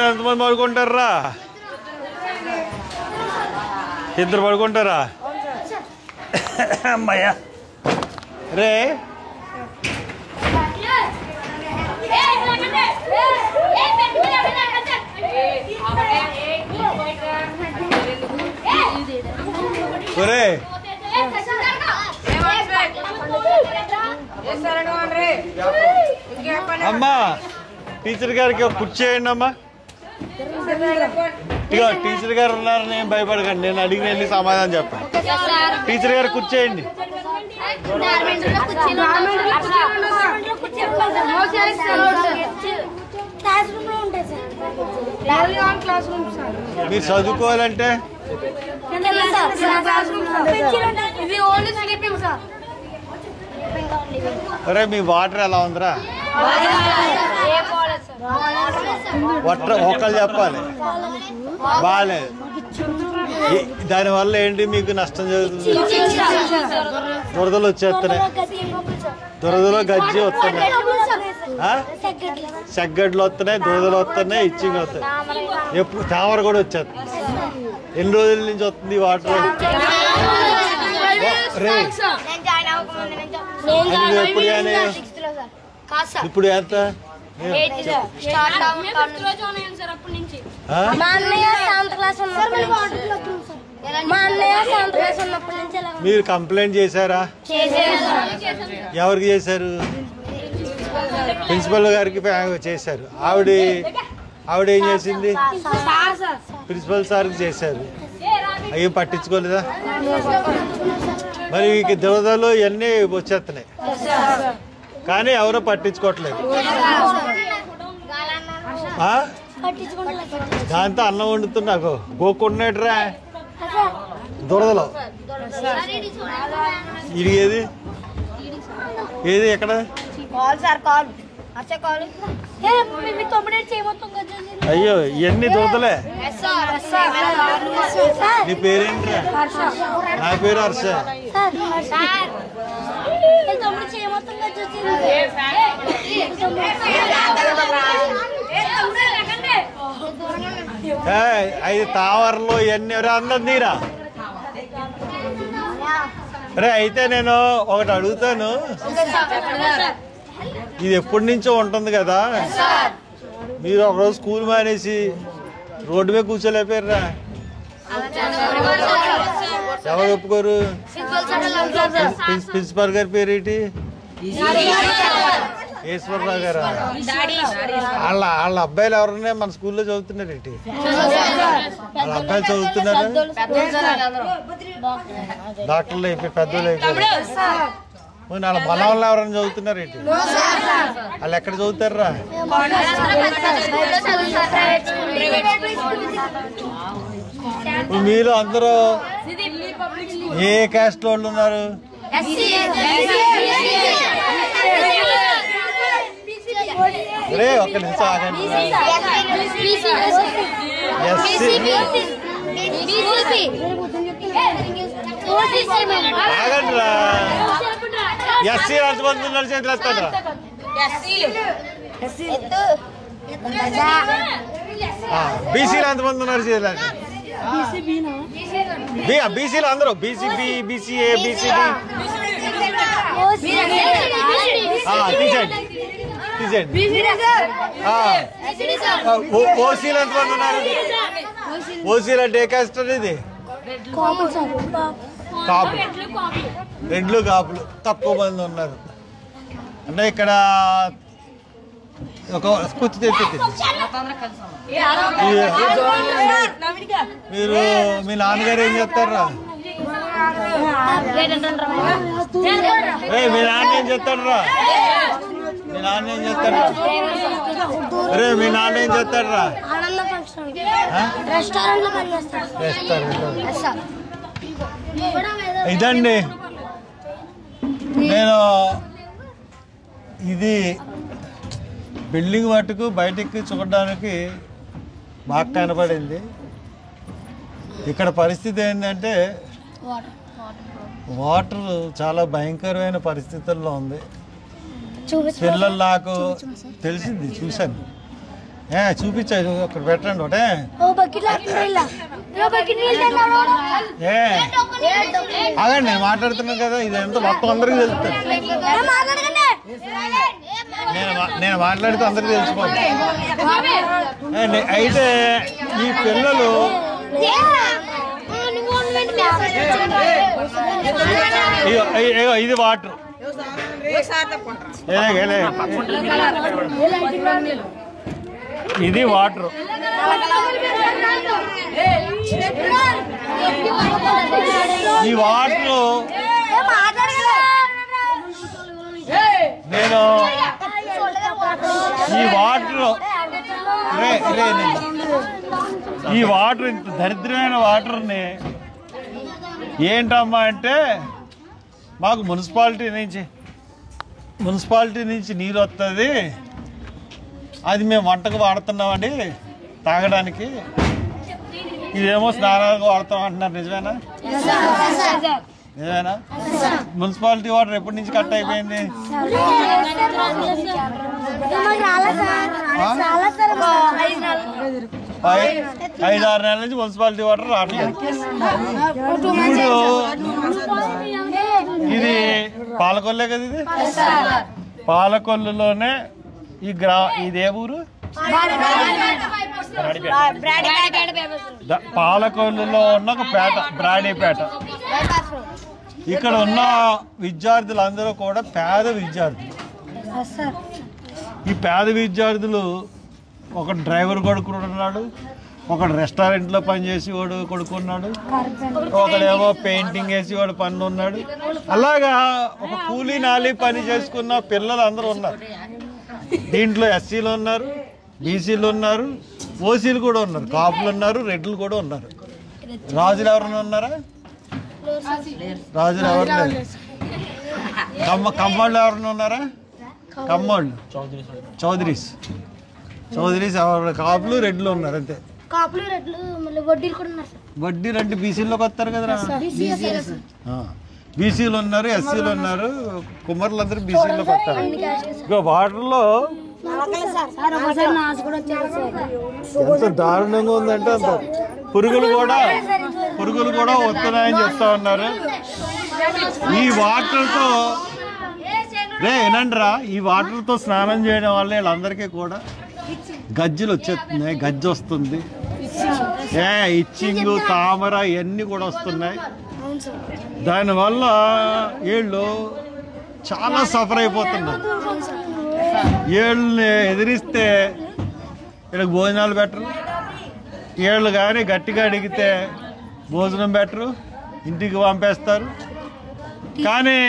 ఎంతమంది పడుకుంటారా? ఇద్దరు పడుకుంటారా? అమ్మయ్యా రే ఒరే అమ్మా టీచర్ గారికి కూర్చేయండి అమ్మా. ఇక టీచర్ గారు ఉన్నారని ఏం భయపడకండి, నేను అడిగిన వెళ్ళి సమాధానం చెప్పండి. టీచర్ గారు కూర్చేయండి. మీరు చదువుకోవాలంటే అరే మీ వాటర్ ఎలా ఉందిరా? వాటర్ ఒకళ్ళు చెప్పాలి బాగాలేదు. దానివల్ల ఏంటి మీకు నష్టం జరుగుతుంది? దురదలు వచ్చేస్తున్నాయి, దురదలో గజ్జి వస్తున్నాయి, సెగ్గడ్లు వస్తున్నాయి, దురదలు వస్తున్నాయి, ఇచ్చింగ్ వస్తాయి, ఎప్పుడు తామర కూడా వచ్చేస్తుంది. ఎన్ని రోజుల నుంచి వస్తుంది వాటర్? రే ఎప్పుడు కానీ ఇప్పుడు ఎంత మీరు కంప్లైంట్ చేశారా? ఎవరికి చేశారు? ప్రిన్సిపల్ గారికి చేశారు. ఆవిడ ఏం చేసింది? ప్రిన్సిపల్ సార్కి చేశారు. అవి పట్టించుకోలేదా? మరి మీకు దురదలు ఇవన్నీ వచ్చేస్తున్నాయి కానీ ఎవరో పట్టించుకోవట్లేదు. దాంతో అన్నం వండుతున్నాకు గోకుంటున్నాడురా దురదలో. ఇది ఏది ఏది ఎక్కడ? అయ్యో ఇవన్నీ దురదలే. నీ పేరేంటి? నా పేరు హర్ష. ఐదు తావర్లు ఇవన్నీ అందరు నీరా రే. అయితే నేను ఒకటి అడుగుతాను, ఇది ఎప్పటి నుంచో ఉంటుంది కదా, మీరు ఒకరోజు స్కూల్ మానేసి రోడ్డు మీద కూర్చోలేపారా? ఎవరు ఒప్పుకోరు? ప్రిన్సిపల్ గారి పేరేంటి? ఈశ్వరరావు గారా? వాళ్ళ అబ్బాయిలు ఎవరన్నా మన స్కూల్లో చదువుతున్నారు ఏంటి? వాళ్ళ అబ్బాయిలు చదువుతున్నారా? డాక్టర్లు అయిపోయి పెద్దోళ్ళు అయిపోయారు. వాళ్ళ మనవాళ్ళు ఎవరైనా చదువుతున్నారు ఏంటి? వాళ్ళు ఎక్కడ చదువుతారా? మీరు అందరూ ఏ క్యాస్ట్ వాళ్ళు ఉన్నారు? రే ఒక్క నిమిషం ఆగండి. ఆగండి రా. ఎస్సీ ఎంతమంది ఉన్నారు? చేతులు ఎత్తారా? బీసీలు ఎంతమంది ఉన్నారు? చేతులు బీసీలు అందరూ బీసీబీ, బీసీఏ, బీసీబీ తీసేయండి తీసేయండి. ఓసీలు ఎంతమంది ఉన్నారు? ఓసీలు అంటే ఏ కాస్ట్ ఇది? కాపు, రెడ్లు కాపులు తక్కువ మంది ఉన్నారు. అంటే ఇక్కడ ఒక కూర్చు తెచ్చి మీరు మీ నాన్నగారు ఏం చేస్తారా? మీ నాన్న ఏం చేస్తాడరా? మీ నాన్న ఏం చేస్తాడరా? రే మీ నాన్న ఏం చేస్తాడరా? ఇదండి నేను ఇది బిల్డింగ్ మట్టుకు బయటికి చూడడానికి బాగా కనపడింది. ఇక్కడ పరిస్థితి ఏంటంటే వాటర్ చాలా భయంకరమైన పరిస్థితుల్లో ఉంది. పిల్లలు నాకు తెలిసింది, చూశాను చూపించాయి ఒకటి పెట్టండి ఒకటే ఆగండి నేను మాట్లాడుతున్నాను కదా ఇది ఎంత మొత్తం అందరికీ తెలుస్తుంది నేను మాట్లాడితే అందరికీ తెలిసిపోతుంది అయితే ఈ పిల్లలు ఇది వాటర్ ఇది వాటర్ ఈ వాటర్ నేను ఈ వాటర్ ఇంత దరిద్రమైన వాటర్ని ఏంటమ్మా అంటే మాకు మున్సిపాలిటీ నుంచి నీరు వస్తుంది అది మేము వంటకు వాడుతున్నామండి తాగడానికి ఇదేమో స్నానాలకు వాడుతాం అంటున్నారు నిజమేనా మున్సిపాలిటీ వాటర్ ఎప్పటి నుంచి కట్ అయిపోయింది 5-6 నెలల నుంచి మున్సిపాలిటీ వాటర్ రావట్లేదు ఇది పాలకొల్లే కదా ఇది పాలకొల్లులోనే ఇదే ఊరు పాలకొల్లులో ఉన్న ఒక పేట బ్రాడీపేట ఇక్కడ ఉన్న విద్యార్థులందరూ కూడా పేద విద్యార్థులు ఈ పేద విద్యార్థులు ఒక డ్రైవర్ కొడుకున్నాడు ఒకడు రెస్టారెంట్లో పనిచేసి వాడు కొడుకున్నాడు ఒకడేమో పెయింటింగ్ వేసి వాడు పనులు ఉన్నాడు అలాగా ఒక కూలీ నాలి పని చేసుకున్న పిల్లలు అందరూ ఉన్నారు దీంట్లో ఎస్సీలు ఉన్నారు బీసీలు ఉన్నారు ఓసీలు కూడా ఉన్నారు కాపులు ఉన్నారు రెడ్లు కూడా ఉన్నారు రాజులు ఎవరైనా ఉన్నారా రాజులు ఎవరు లేరు కమ్మోళ్ళు ఎవరైనా ఉన్నారా కమ్మోళ్ళు చౌదరీస్ ఎవరు కాపులు రెడ్లు ఉన్నారు అంతే వడ్డీ రెడ్డి బీసీలోకి వస్తారు కదరా బీసీలు ఉన్నారు ఎస్సీలు ఉన్నారు కుమ్మర్లు అందరూ బీసీలోకి వస్తారు ఇంకా వాటర్లో ఎంత దారుణంగా ఉందంటే అంత పురుగులు కూడా వస్తున్నాయని చెప్తా ఉన్నారు ఈ వాటర్తో ఏనండ్రా ఈ వాటర్తో స్నానం చేయడం వల్ల వీళ్ళందరికీ కూడా గజ్జలు వచ్చేస్తున్నాయి గజ్జి వస్తుంది ఇచ్చింగ్ తామర ఇవన్నీ కూడా వస్తున్నాయి దానివల్ల వీళ్ళు చాలా సఫర్ అయిపోతున్నారు వీళ్ళని ఎదిరిస్తే వీళ్ళకి భోజనాలు పెట్టరు వీళ్ళు కానీ గట్టిగా అడిగితే భోజనం పెట్టరు ఇంటికి పంపేస్తారు కానీ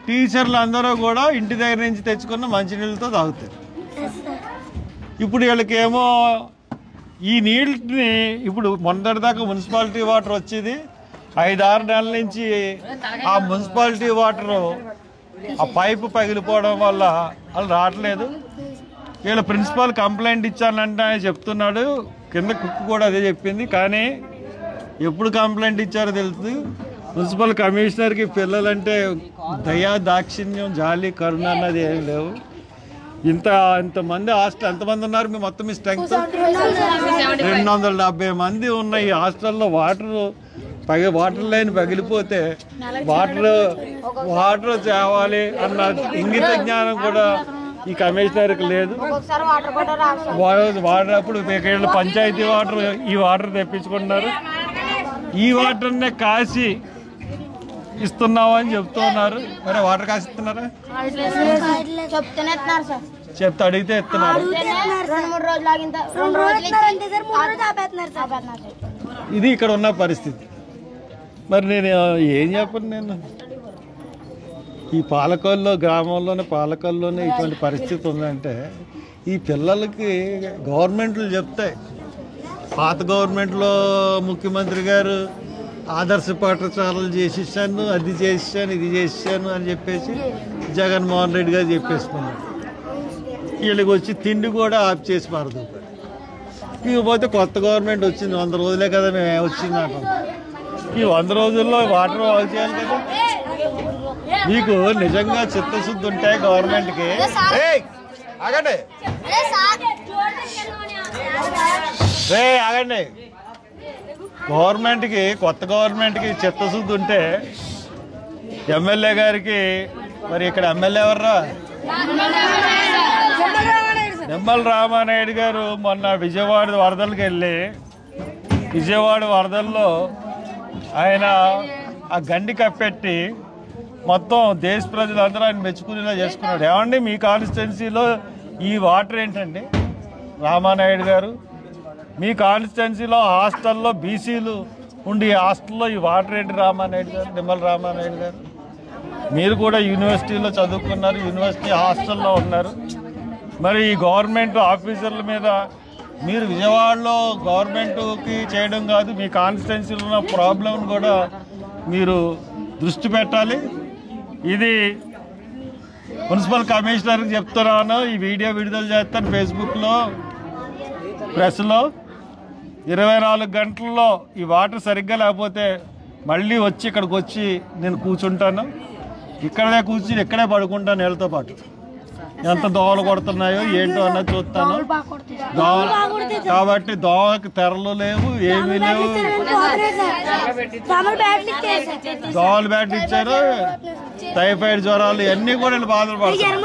టీచర్లు అందరూ కూడా ఇంటి దగ్గర నుంచి తెచ్చుకున్న మంచినీళ్ళతో తాగుతారు ఇప్పుడు వీళ్ళకేమో ఈ నీళ్ళని ఇప్పుడు మొన్నటిదాకా మున్సిపాలిటీ వాటర్ వచ్చేది 5-6 నెలల నుంచి ఆ మున్సిపాలిటీ వాటరు ఆ పైపు పగిలిపోవడం వల్ల వాళ్ళు రావట్లేదు వీళ్ళ ప్రిన్సిపాల్ కంప్లైంట్ ఇచ్చానంటే ఆయన చెప్తున్నాడు కింద కుక్ కూడా అదే చెప్పింది కానీ ఎప్పుడు కంప్లైంట్ ఇచ్చారో తెలుసు మున్సిపల్ కమిషనర్కి పిల్లలంటే దయా దాక్షిణ్యం జాలి కరుణ అన్నది ఏం లేవు ఇంతమంది హాస్టల్ ఎంతమంది ఉన్నారు మీ మొత్తం మీ స్ట్రెంగ్త్ 270 మంది ఉన్న ఈ హాస్టల్లో వాటర్ లైన్ పగిలిపోతే వాటర్ తేవాలి అన్న ఇంగిత జ్ఞానం కూడా ఈ కమిషనర్కి లేదు వాడినప్పుడు వీళ్ళు పంచాయతీ వాటర్ ఈ వాటర్ తెప్పించుకుంటున్నారు ఈ వాటర్నే కాసి ఇస్తున్నావు అని చెప్తున్నారు మరి వాటర్ కాసి ఇస్తున్నారా చెప్తే అడిగితే ఇస్తున్నారు ఇది ఇక్కడ ఉన్న పరిస్థితి మరి నేను ఏం చెప్పను నేను ఈ పాలకొల్లోనే ఇటువంటి పరిస్థితి ఉందంటే ఈ పిల్లలకి గవర్నమెంట్లు చెప్తాయి పాత గవర్నమెంట్లో ముఖ్యమంత్రి గారు ఆదర్శ పాఠశాలలు చేసిస్తాను అది చేసాను ఇది చేసాను అని చెప్పేసి జగన్మోహన్ రెడ్డి గారు చెప్పేసుకున్నాడు వీళ్ళకి వచ్చి తిండి కూడా ఆఫ్ చేసి మారదు ఇకపోతే కొత్త గవర్నమెంట్ వచ్చింది 100 రోజులే కదా మేము వచ్చింది అంటాం ఈ 100 రోజుల్లో వాటర్ బాగు చేయాలి కదా మీకు నిజంగా చిత్తశుద్ధి ఉంటాయి గవర్నమెంట్కి ఆగండి ఆగండి. గవర్నమెంట్కి, కొత్త గవర్నమెంట్కి చిత్తశుద్ధి ఉంటే ఎమ్మెల్యే గారికి, మరి ఇక్కడ ఎమ్మెల్యే ఎవర్రా? నిమ్మల రామానాయుడు గారు మొన్న విజయవాడ వరదలకు వెళ్ళి, విజయవాడ వరదల్లో ఆయన ఆ గండి కప్పెట్టి మొత్తం దేశ ప్రజలందరూ ఆయన మెచ్చుకునేలా చేసుకున్నాడు. ఏమండి మీ కాన్స్టిట్యున్సీలో ఈ వాటర్ ఏంటండి రామానాయుడు గారు? మీ కాన్స్టిట్యున్సీలో హాస్టల్లో బీసీలు ఉండి హాస్టల్లో ఈ వాటర్ ఏంటి రామానాయుడు గారు, నిమ్మల రామానాయుడు గారు? మీరు కూడా యూనివర్సిటీలో చదువుకున్నారు, యూనివర్సిటీ హాస్టల్లో ఉన్నారు. మరి ఈ గవర్నమెంట్ ఆఫీసర్ల మీద మీరు విజయవాడలో గవర్నమెంట్కి చేయడం కాదు, మీ కాన్స్టిట్యున్సీలో ఉన్న ప్రాబ్లం కూడా మీరు దృష్టి పెట్టాలి. ఇది మున్సిపల్ కమిషనర్కి చెప్తున్నాను. ఈ వీడియో విడుదల చేస్తాను ఫేస్బుక్లో, ప్రెస్లో. 24 గంటల్లో ఈ వాటర్ సరిగ్గా లేకపోతే మళ్ళీ వచ్చి ఇక్కడికి వచ్చి నేను కూర్చుంటాను. ఇక్కడే కూర్చుని ఇక్కడే పడుకుంటాను నీళ్ళతో పాటు. ఎంత దోమలు కొడుతున్నాయో ఏంటో అన్నది చూస్తాను. కాబట్టి దోమకి తెరలు లేవు, ఏమీ లేవు. దోమలు బ్యాట్లు ఇచ్చారు. టైఫాయిడ్ జ్వరాలు ఇవన్నీ కూడా బాధలు పడతారు.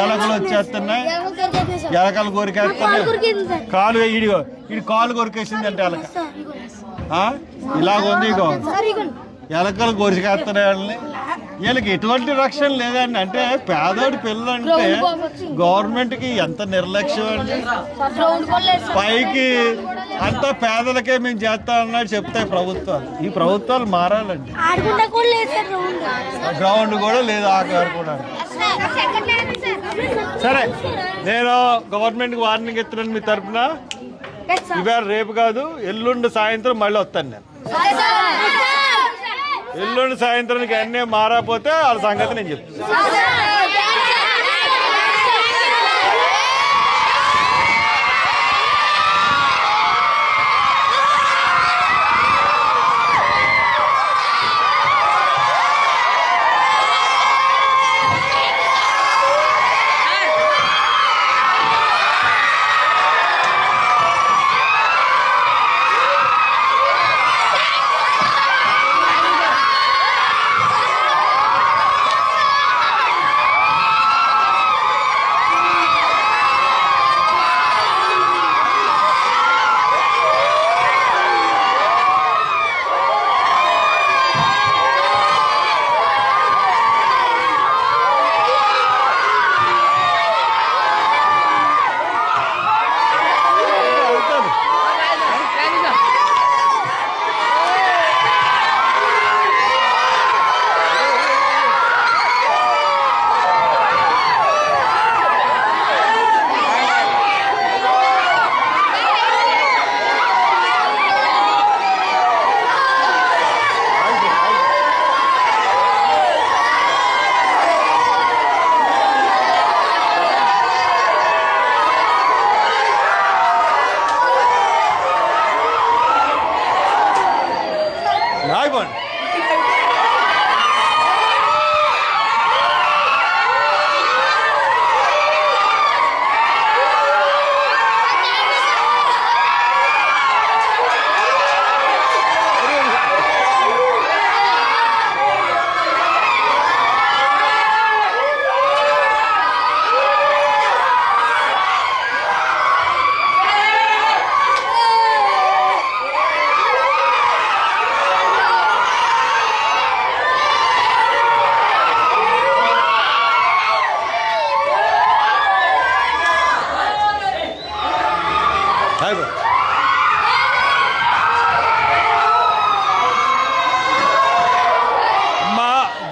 ఎలకలు వచ్చేస్తున్నాయి, ఎలకలు కొరికేస్తున్నాయి. కాలు ఇది కాలు కొరికేసింది అంటే ఎలక ఇలాగుంది. ఇగో ఎలకలు కొరికేస్తున్నాయి వాళ్ళని. వీళ్ళకి ఎటువంటి రక్షణ లేదండి. అంటే పేదోడి పిల్లలు అంటే గవర్నమెంట్కి ఎంత నిర్లక్ష్యం అండి. పైకి అంతా పేదలకే మేము చేస్తామన్నట్టు చెప్తాయి ప్రభుత్వాలు. ఈ ప్రభుత్వాలు మారాలండి. గ్రౌండ్ కూడా లేదు, ఆకారు కూడా. సరే, నేను గవర్నమెంట్కి వార్నింగ్ ఇస్తున్నాను మీ తరఫున. ఇవాళ రేపు కాదు, ఎల్లుండి సాయంత్రం మళ్ళీ వస్తాను నేను. ఎల్లుండి సాయంత్రానికి అన్నీ మారకపోతే వాళ్ళ సంగతి నేను చెప్తాను.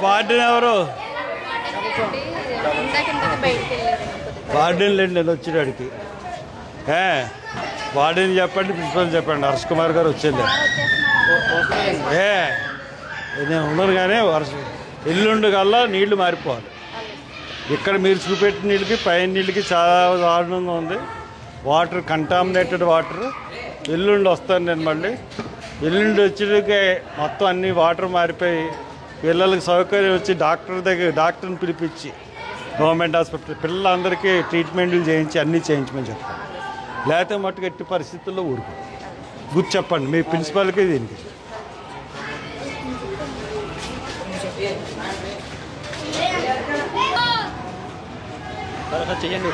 వార్డెన్ ఎవరు? వార్డెన్ లేండి, నేను వచ్చేటాడికి. వార్డెన్ చెప్పండి, ప్రిన్సిపల్ చెప్పండి. హర్ష్ కుమార్ గారు వచ్చేది. నేను ఉన్నాను కానీ ఎల్లుండి కల్లా నీళ్లు మారిపోవాలి. ఇక్కడ మీరు చూపెట్టిన నీళ్ళకి పైన నీళ్ళకి చాలా దారుణంగా ఉంది. Water contaminated water. ఎల్లుండి వస్తాను నేను మళ్ళీ. ఎల్లుండి వచ్చేటికే మొత్తం అన్ని వాటర్ మారిపోయి పిల్లలకి సౌకర్యం వచ్చి డాక్టర్ని పిలిపించి గవర్నమెంట్ హాస్పిటల్ పిల్లలందరికీ ట్రీట్మెంట్లు చేయించి అన్నీ చేయించమని చెప్తాను. లేకపోతే మట్టుకు ఎట్టి పరిస్థితుల్లో ఊరుకో. గుర్తు చెప్పండి మీ ప్రిన్సిపాల్కి దీనికి. చెయ్యండి.